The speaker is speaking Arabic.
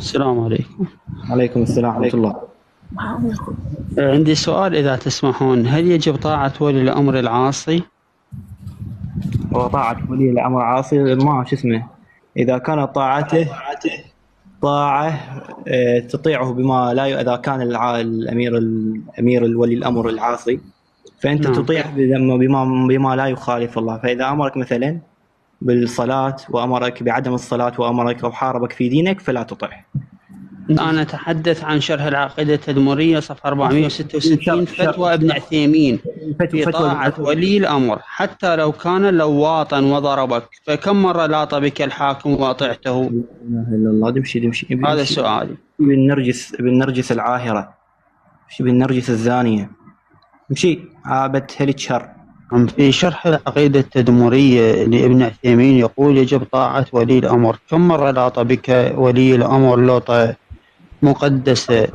السلام عليكم. عليكم السلام ورحمة الله. عندي سؤال إذا تسمحون، هل يجب طاعة ولي الأمر العاصي؟ وطاعة ولي الأمر عاصي ما شو اسمه. إذا كانت طاعته طاعة تطيعه بما لا إذا كان الأمير الولي الأمر العاصي، فأنت نعم. تطيع بما لا يخالف الله. فإذا أمرك مثلا بالصلاة وأمرك بعدم الصلاة وأمرك أو حاربك في دينك فلا تطيع. أنا أتحدث عن شرح العقيدة التدمرية صفحة 466 فتوى ابن عثيمين في طاعة ولي الأمر حتى لو كان لواطا وضربك، فكم مرة لاط بك الحاكم وأطعته؟ لا إله إلا الله. دمشي هذا سؤالي. ابن نرجس العاهرة، ابن نرجس الزانية، مشي عابت هلك شر. في شرح العقيدة التدمرية لابن عثيمين يقول يجب طاعة ولي الأمر. كم مرة لاط بك ولي الأمر لوطة مقدسة